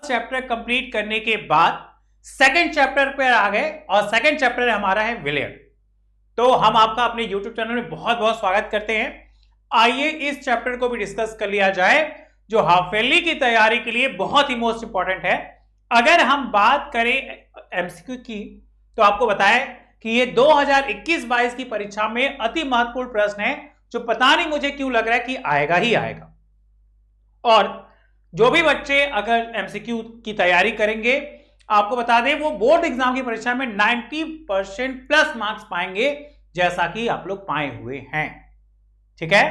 Chapter complete करने के बाद सेकंड चैप्टर पे आ गए और सेकंड चैप्टर हमारा है विलियन। तो हम आपका अपने YouTube चैनल में बहुत बहुत स्वागत करते हैं। आइए इस चैप्टर को भी डिस्कस कर लिया जाए जो हाफ ईयरली की तैयारी के लिए बहुत ही मोस्ट इंपॉर्टेंट है। अगर हम बात करें एमसीक्यू की तो आपको बताएं कि ये 2021-22 की परीक्षा में अति महत्वपूर्ण प्रश्न है जो पता नहीं मुझे क्यों लग रहा है कि आएगा ही आएगा। और जो भी बच्चे अगर एमसीक्यू की तैयारी करेंगे आपको बता दें वो बोर्ड एग्जाम की परीक्षा में 90% प्लस मार्क्स पाएंगे जैसा कि आप लोग पाए हुए हैं। ठीक है,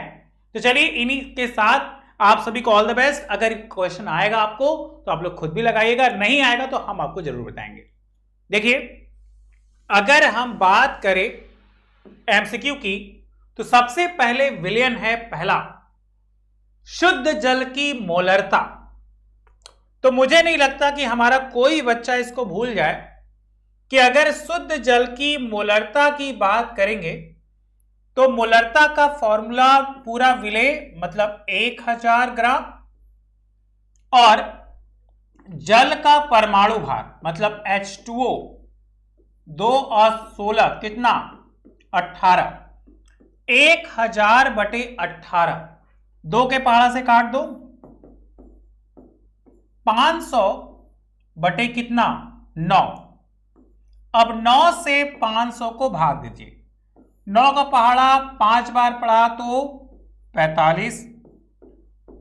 तो चलिए इन्हीं के साथ आप सभी को ऑल द बेस्ट। अगर क्वेश्चन आएगा आपको तो आप लोग खुद भी लगाइएगा, नहीं आएगा तो हम आपको जरूर बताएंगे। देखिए अगर हम बात करें एमसीक्यू की तो सबसे पहले विलियन है पहला, शुद्ध जल की मोलरता। तो मुझे नहीं लगता कि हमारा कोई बच्चा इसको भूल जाए कि अगर शुद्ध जल की मोलरता की बात करेंगे तो मोलरता का फॉर्मूला पूरा विलेय मतलब 1000 ग्राम और जल का परमाणु भार मतलब H2O 2 और 16 कितना 18, 1000/18 2 के पहाड़ा से काट दो 500 बटे कितना 9। अब 9 से 500 को भाग दीजिए, 9 का पहाड़ा 5 बार पढ़ा तो 45,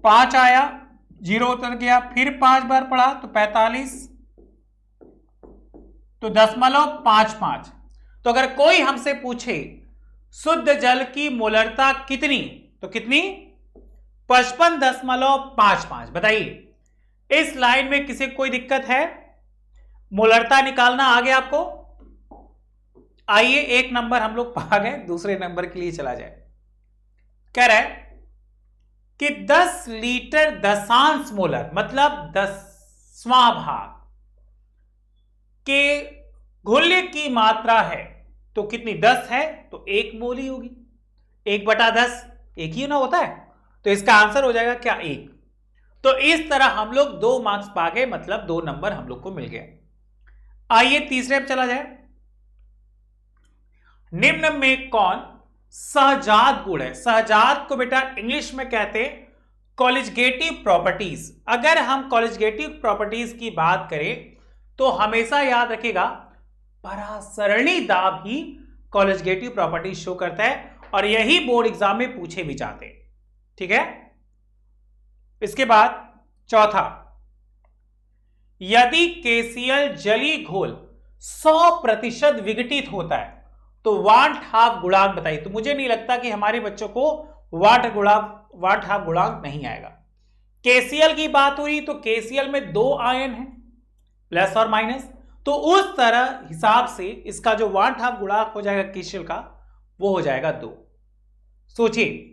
5 आया 0 उतर गया, फिर 5 बार पढ़ा तो 45, तो 0.55। तो अगर कोई हमसे पूछे शुद्ध जल की मोलरता कितनी तो कितनी 55.55। बताइए इस लाइन में किसी कोई दिक्कत है? मोलरता निकालना आ गया आपको? आइए एक नंबर हम लोग पा गए, दूसरे नंबर के लिए चला जाए। कह रहा है कि 10 लीटर दशांश मोलर मतलब 10वां भाग के घुल्य की मात्रा है तो कितनी 10 है तो 1 मोल ही होगी। 1/10 एक ही ना होता है, तो इसका आंसर हो जाएगा क्या 1। तो इस तरह हम लोग 2 मार्क्स पा गए, मतलब 2 नंबर हम लोग को मिल गया। आइए तीसरे पे चला जाए। निम्न में कौन सहजात गुण है? सहजात को बेटा इंग्लिश में कहते हैं कॉलिगेटिव प्रॉपर्टीज। अगर हम कॉलिगेटिव प्रॉपर्टीज की बात करें तो हमेशा याद रखिएगा परासरणी दाब ही कॉलिगेटिव प्रॉपर्टीज शो करता है और यही बोर्ड एग्जाम में पूछे भी जाते हैं। ठीक है, इसके बाद चौथा, यदि KCl जलीय घोल 100% विघटित होता है तो वाट हाफ गुणांक बताइए। तो मुझे नहीं लगता कि हमारे बच्चों को वाट हाफ गुणांक नहीं आएगा। KCl की बात हुई तो KCl में 2 आयन है प्लस और माइनस, तो उस तरह हिसाब से इसका जो वाट हाफ गुणांक हो जाएगा KCl का वो हो जाएगा 2। सोचिए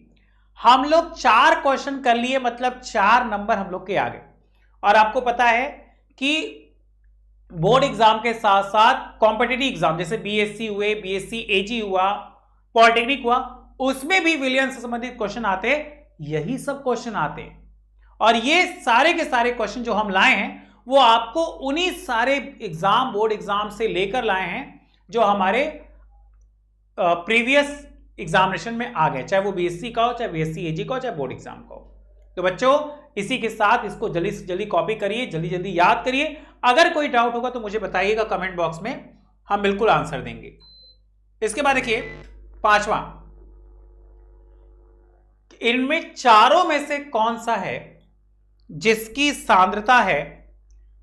हम लोग 4 क्वेश्चन कर लिए, मतलब 4 नंबर हम लोग के आ गए। और आपको पता है कि बोर्ड एग्जाम के साथ साथ कॉम्पिटिटिव एग्जाम जैसे BSc हुए, BSc AG हुआ, पॉलिटेक्निक हुआ, उसमें भी विलियन से संबंधित क्वेश्चन आते हैं, यही सब क्वेश्चन आते हैं। और ये सारे के सारे क्वेश्चन जो हम लाए हैं वो आपको उन्हीं सारे एग्जाम बोर्ड एग्जाम से लेकर लाए हैं जो हमारे प्रीवियस एग्जामिनेशन में आ गए, चाहे वो BSc का हो, चाहे BSc AG का हो, चाहे बोर्ड एग्जाम का हो। तो बच्चों इसी के साथ इसको जल्दी से जल्दी कॉपी करिए, जल्दी जल्दी याद करिए। अगर कोई डाउट होगा तो मुझे बताइएगा कमेंट बॉक्स में, हम बिल्कुल आंसर देंगे। इसके बाद देखिए पांचवा, इनमें चारों में से कौन सा है जिसकी सांद्रता है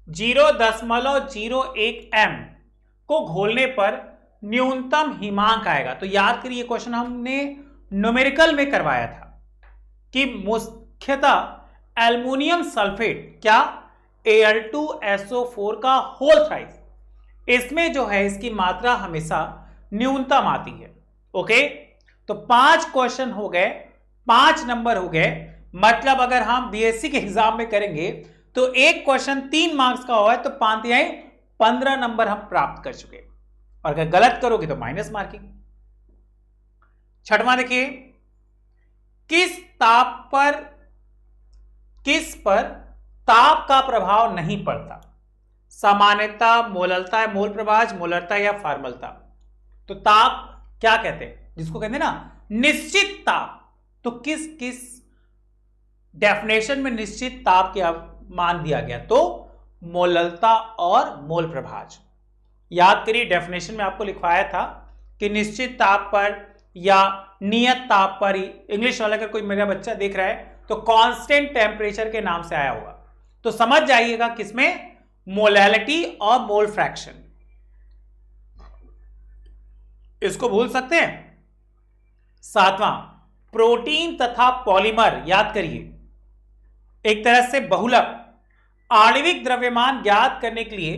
0.01 m को घोलने पर न्यूनतम हिमांक आएगा। तो याद करिए क्वेश्चन हमने न्यूमेरिकल में करवाया था कि मुख्यतः एल्युमिनियम सल्फेट क्या Al2SO4 का होल थ्राइस, इसमें जो है इसकी मात्रा हमेशा न्यूनतम आती है। ओके, तो 5 क्वेश्चन हो गए, 5 नंबर हो गए। मतलब अगर हम BSc के एग्जाम में करेंगे तो एक क्वेश्चन 3 मार्क्स का हुआ है तो 15 नंबर हम प्राप्त कर चुके, और अगर गलत करोगे तो माइनस मार्किंग। छठवां देखिए, किस पर ताप का प्रभाव नहीं पड़ता। सामान्यता, मोललता है, मोल प्रभाज, मोलरता या फार्मलता। तो ताप क्या कहते हैं, जिसको कहते हैं ना निश्चित ताप। तो किस किस डेफिनेशन में निश्चित ताप के मान दिया गया? तो मोललता और मोल प्रभाज। याद करिए, डेफिनेशन में आपको लिखवाया था कि निश्चित ताप पर या नियत ताप पर ही, इंग्लिश वाला अगर कोई मेरा बच्चा देख रहा है तो कांस्टेंट टेम्परेचर के नाम से आया होगा। तो समझ जाइएगा किसमें, मोलैलिटी और मोल फ्रैक्शन। इसको भूल सकते हैं। 7वां, प्रोटीन तथा पॉलीमर। याद करिए, एक तरह से बहुलक आणविक द्रव्यमान ज्ञात करने के लिए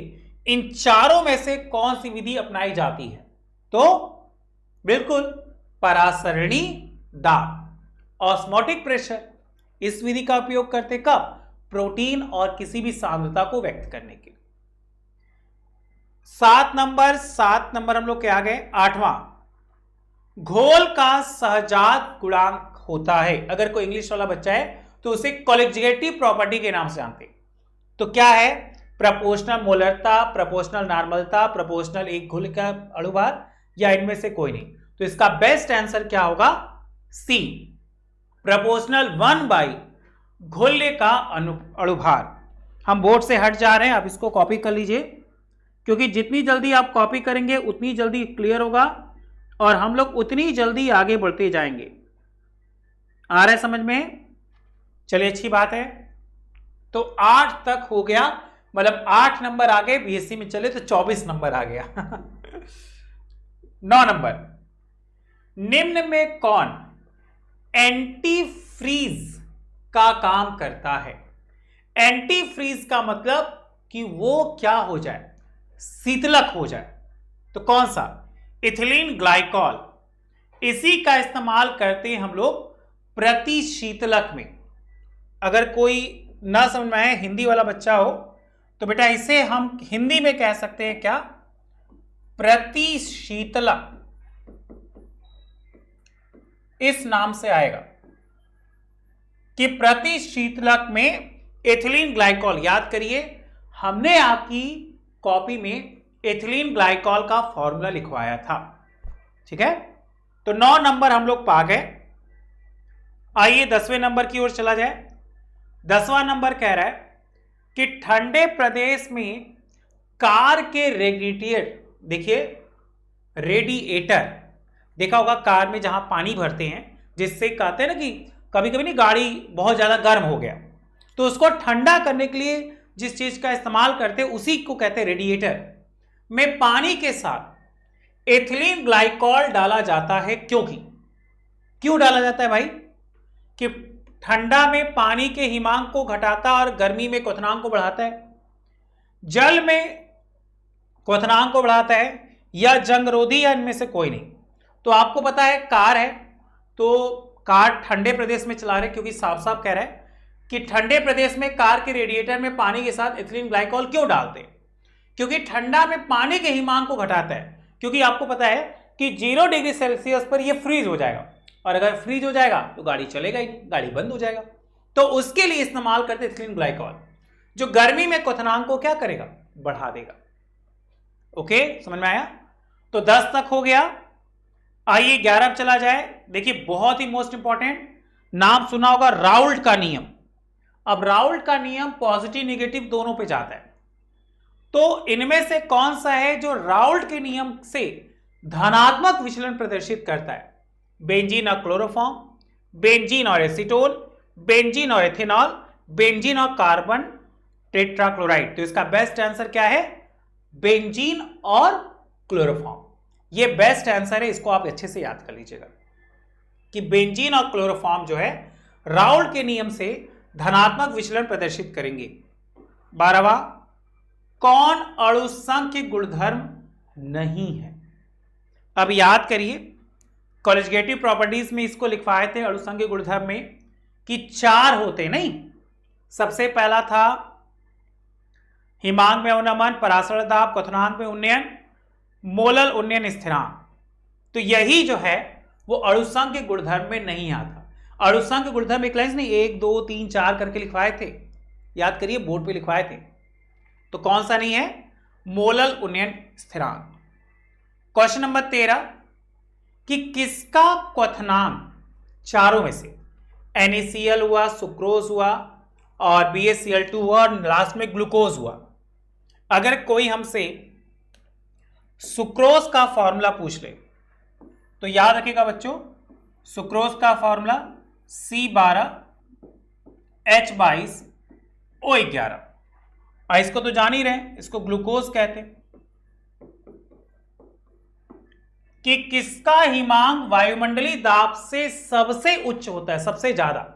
इन चारों में से कौन सी विधि अपनाई जाती है? तो बिल्कुल परासरणी दाब, ऑस्मोटिक प्रेशर। इस विधि का उपयोग करते कब? प्रोटीन और किसी भी सांद्रता को व्यक्त करने के लिए। 7 नंबर हम लोग क्या आ गए? 8वां, घोल का सहजात गुणांक होता है। अगर कोई इंग्लिश वाला बच्चा है तो उसे कॉलेजिएटिव प्रॉपर्टी के नाम से जानते हैं। तो क्या है? प्रपोर्शनल मोलरता, प्रपोर्शनल नॉर्मलता, प्रपोर्शनल एक घुल का अणुभार, या इनमें से कोई नहीं। तो इसका बेस्ट आंसर क्या होगा? सी, प्रपोर्शनल 1/, घुल्य का अणुभार। हम बोर्ड से हट जा रहे हैं, आप इसको कॉपी कर लीजिए, क्योंकि जितनी जल्दी आप कॉपी करेंगे उतनी जल्दी क्लियर होगा और हम लोग उतनी जल्दी आगे बढ़ते जाएंगे। आ रहा है समझ में? चलिए, अच्छी बात है। तो 8 तक हो गया, मतलब 8 नंबर आ गए। बीएससी में चले तो 24 नंबर आ गया। 9 नंबर, निम्न में कौन एंटी फ्रीज का काम करता है? एंटी फ्रीज का मतलब कि वो क्या हो जाए? शीतलक हो जाए। तो कौन सा? Ethylene glycol. इसी का इस्तेमाल करते हैं हम लोग प्रतिशीतलक में। अगर कोई ना समझ में आए, हिंदी वाला बच्चा हो, तो बेटा इसे हम हिंदी में कह सकते हैं क्या? प्रतिशीतलक। इस नाम से आएगा कि प्रतिशीतलक में एथिलीन ग्लाइकॉल। याद करिए, हमने आपकी कॉपी में एथिलीन ग्लाइकॉल का फॉर्मूला लिखवाया था। ठीक है, तो 9 नंबर हम लोग पा गए। आइए 10वें नंबर की ओर चला जाए। 10वां नंबर कह रहा है कि ठंडे प्रदेश में कार के रेडिएटर, देखिए रेडिएटर देखा होगा, कार में जहां पानी भरते हैं, जिससे कहते हैं ना कि कभी कभी नहीं गाड़ी बहुत ज्यादा गर्म हो गया तो उसको ठंडा करने के लिए जिस चीज का इस्तेमाल करते हैं उसी को कहते हैं रेडिएटर। में पानी के साथ एथिलीन ग्लाइकॉल डाला जाता है। क्यों डाला जाता है भाई? कि ठंडा में पानी के हिमांक को घटाता और गर्मी में क्वथनांक को बढ़ाता है। जल में क्वथनांक को बढ़ाता है या जंगरोधी, या इनमें से कोई नहीं। तो आपको पता है कार है, तो कार ठंडे प्रदेश में चला रहे, क्योंकि साफ साफ कह रहा है कि ठंडे प्रदेश में कार के रेडिएटर में पानी के साथ एथिलीन ग्लाइकॉल क्यों डालते हैं? क्योंकि ठंडा में पानी के हिमांक को घटाता है। क्योंकि आपको पता है कि 0 डिग्री सेल्सियस पर यह फ्रीज हो जाएगा, और अगर फ्रीज हो जाएगा तो गाड़ी चलेगा ही नहीं, गाड़ी बंद हो जाएगा। तो उसके लिए इस्तेमाल करते एथिलीन ग्लाइकॉल, जो गर्मी में क्वथनांक को क्या करेगा? बढ़ा देगा। ओके, समझ में आया? तो 10 तक हो गया। आइए 11 चला जाए। देखिए बहुत ही मोस्ट इंपॉर्टेंट, नाम सुना होगा राउल्ट का नियम। अब राउल्ट का नियम पॉजिटिव नेगेटिव दोनों पे जाता है। तो इनमें से कौन सा है जो राउल्ट के नियम से धनात्मक विचलन प्रदर्शित करता है? बेंजीन और क्लोरोफॉर्म, बेंजीन और एसीटोन, बेंजीन और एथेनॉल, बेंजीन और कार्बन टेट्राक्लोराइड। तो इसका बेस्ट आंसर क्या है? बेंजीन और क्लोरोफॉर्म। ये बेस्ट आंसर है, इसको आप अच्छे से याद कर लीजिएगा कि बेंजीन और क्लोरोफॉर्म जो है राउल्ट के नियम से धनात्मक विचलन प्रदर्शित करेंगे। 12वां, कौन अणुसंख्य गुणधर्म नहीं है? अब याद करिए, कॉलेजिएटिव प्रॉपर्टीज में इसको लिखवाए थे अणुसंख्य गुणधर्म में कि 4 होते नहीं। सबसे पहला था हिमांक में अवनमन, परासरण दाब, क्वथनांक में उन्नयन, मोलल उन्नयन स्थिरांक। तो यही जो है वो अणुसंख्य गुणधर्म में नहीं आता। अणुसंख्य गुणधर्म एक लाइन नहीं, 1 2 3 4 करके लिखवाए थे। याद करिए बोर्ड पे लिखवाए थे। तो कौन सा नहीं है? मोलल उन्नयन स्थिरांक। क्वेश्चन नंबर 13 कि किसका क्वथनांक चारों में से NaCl हुआ, सुक्रोज हुआ और BaCl2 हुआ और लास्ट में ग्लूकोज हुआ, अगर कोई हमसे सुक्रोज का फॉर्मूला पूछ ले तो याद रखिएगा बच्चों, सुक्रोज का फॉर्मूला C12H22O11। इसको तो जान ही रहे, इसको ग्लूकोज कहते हैं। कि किसका हिमांक वायुमंडलीय दाब से सबसे उच्च होता है, सबसे ज्यादा?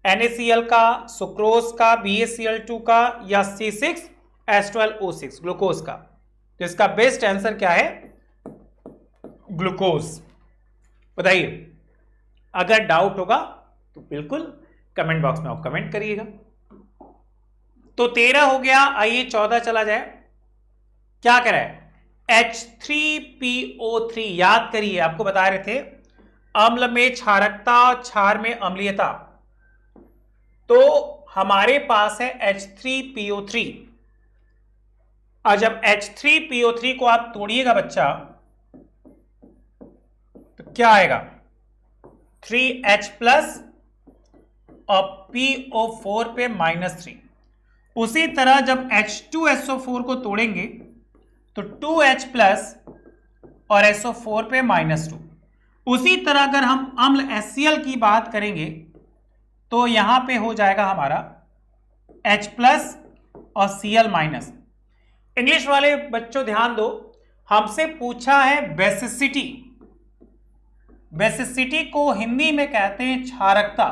NaCl का, सुक्रोज का, BaCl2 का या C6H12O6 ग्लूकोज का? तो इसका बेस्ट आंसर क्या है? ग्लूकोज। बताइए, अगर डाउट होगा तो बिल्कुल कमेंट बॉक्स में आप कमेंट करिएगा। तो 13 हो गया, आइए 14 चला जाए। क्या कह रहा है? H3PO3। याद करिए, आपको बता रहे थे अम्ल में क्षारकता और क्षार में अम्लीयता। तो हमारे पास है H3PO3। और जब H3PO3 को आप तोड़िएगा बच्चा तो क्या आएगा? 3H प्लस और PO4 पे -3। उसी तरह जब H2SO4 को तोड़ेंगे तो 2H प्लस और SO4 पे -2। उसी तरह अगर हम अम्ल HCl की बात करेंगे तो यहां पे हो जाएगा हमारा H प्लस और Cl माइनस। इंग्लिश वाले बच्चों ध्यान दो, हमसे पूछा है बेसिसिटी। बेसिसिटी को हिंदी में कहते हैं क्षारकता।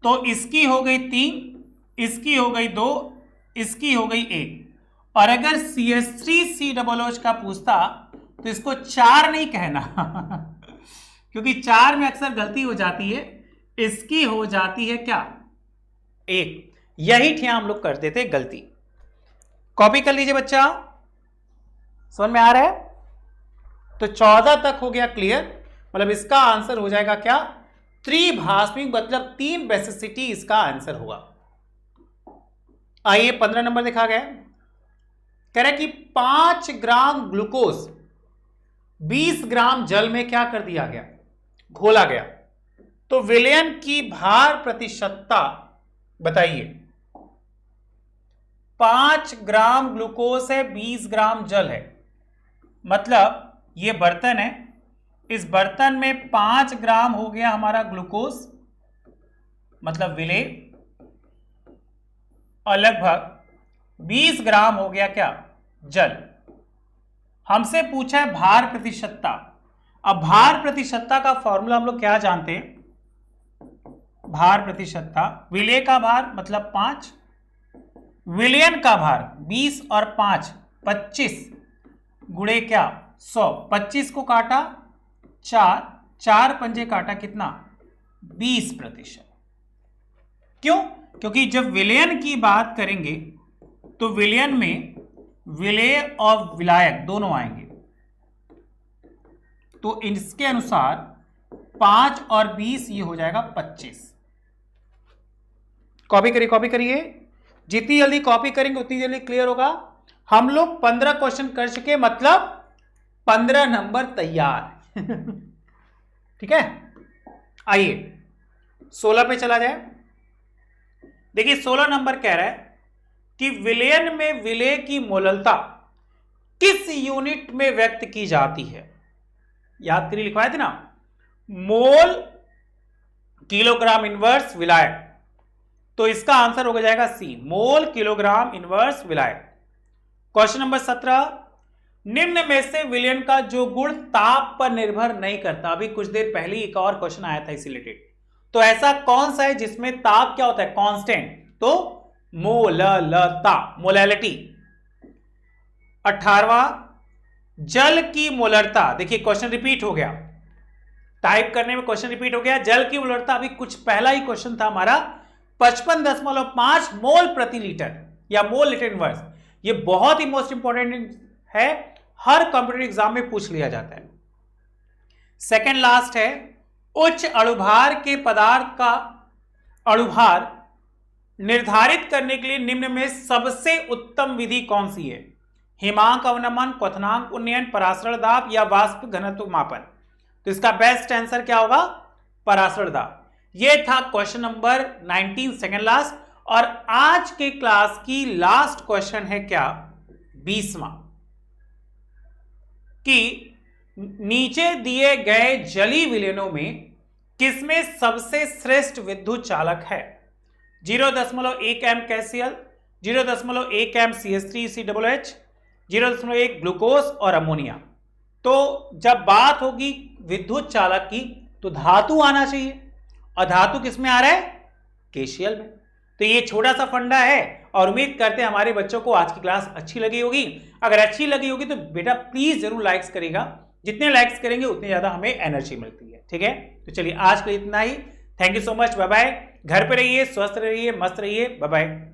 तो इसकी हो गई 3, इसकी हो गई 2, इसकी हो गई 1। और अगर CH3COOH का पूछता तो इसको 4 नहीं कहना क्योंकि 4 में अक्सर गलती हो जाती है। इसकी हो जाती है क्या? 1। यही ठिया हम लोग करते थे गलती। कॉपी कर लीजिए बच्चा, समझ में आ रहा है? तो 14 तक हो गया क्लियर। मतलब इसका आंसर हो जाएगा क्या? त्रिभाषमिक, मतलब 3 बेसिसिटी इसका आंसर होगा। आइए 15 नंबर देखा गया। कह रहा है कि 5 ग्राम ग्लूकोज 20 ग्राम जल में क्या कर दिया गया? घोला गया। तो विलयन की भार प्रतिशतता बताइए। 5 ग्राम ग्लूकोज है, 20 ग्राम जल है, मतलब ये बर्तन है, इस बर्तन में 5 ग्राम हो गया हमारा ग्लूकोज, मतलब विलेय, और लगभग 20 ग्राम हो गया क्या? जल। हमसे पूछा है भार प्रतिशतता। अब भार प्रतिशतता का फॉर्मूला हम लोग क्या जानते हैं? भार प्रतिशतता, विलेय का भार मतलब 5, विलयन का भार 20 और 5 25 गुणे क्या? 100। 25 को काटा 4 पंजे काटा कितना? 20%। क्यों? क्योंकि जब विलयन की बात करेंगे तो विलयन में विलेय और विलायक दोनों आएंगे। तो इसके अनुसार 5 और 20 ये हो जाएगा 25। कॉपी करिए। जितनी जल्दी कॉपी करेंगे उतनी जल्दी क्लियर होगा। हम लोग 15 क्वेश्चन कर चुके, मतलब 15 नंबर तैयार ठीक है। आइए 16 पे चला जाए। देखिए 16 नंबर कह रहा है कि विलयन में विलेय की मोललता किस यूनिट में व्यक्त की जाती है? याद करिए, लिखवाए थे ना, मोल किलोग्राम इनवर्स विलायक। तो इसका आंसर हो जाएगा सी, मोल किलोग्राम इनवर्स विलायक। क्वेश्चन नंबर 17, निम्न में से विलयन का जो गुण ताप पर निर्भर नहीं करता। अभी कुछ देर पहले एक और क्वेश्चन आया था इसी रिलेटेड। तो ऐसा कौन सा है जिसमें ताप क्या होता है? कांस्टेंट। तो मोललता, मोलैलिटी। 18वां, जल की मोलरता। देखिए क्वेश्चन रिपीट हो गया, टाइप करने में क्वेश्चन रिपीट हो गया। जल की मोलरता, अभी कुछ पहला ही क्वेश्चन था हमारा, 55.5 मोल प्रति लीटर या मोल लीटर इनवर्स। ये बहुत ही मोस्ट इंपॉर्टेंट है, हर कॉम्पिटिटिव एग्जाम में पूछ लिया जाता है। सेकंड लास्ट है, उच्च अणुभार के पदार्थ का अणुभार निर्धारित करने के लिए निम्न में सबसे उत्तम विधि कौन सी है? हिमांक अवनमन, क्वथनांक उन्नयन, परासरण दाब या वाष्प घनत्व मापन? तो इसका बेस्ट आंसर क्या होगा? परासरण दाब। यह था क्वेश्चन नंबर 19 सेकंड लास्ट। और आज के क्लास की लास्ट क्वेश्चन है क्या? 20वां, कि नीचे दिए गए जलीय विलयनों में किसमें सबसे श्रेष्ठ विद्युत चालक है? 0.1 एम कैसियल, 0.1 एम CH3COOH, 0.1 ग्लूकोज और अमोनिया। तो जब बात होगी विद्युत चालक की तो धातु आना चाहिए, और धातु किसमें आ रहा है? केसीएल में। तो ये छोटा सा फंडा है और उम्मीद करते हैं हमारे बच्चों को आज की क्लास अच्छी लगी होगी। अगर अच्छी लगी होगी तो बेटा प्लीज जरूर लाइक्स करेगा, जितने लाइक्स करेंगे उतनी ज्यादा हमें एनर्जी मिलती है। ठीक है, तो चलिए आज के लिए इतना ही। Thank you so much, bye bye. घर पे रहिए, स्वस्थ रहिए, मस्त रहिए, बाय बाय।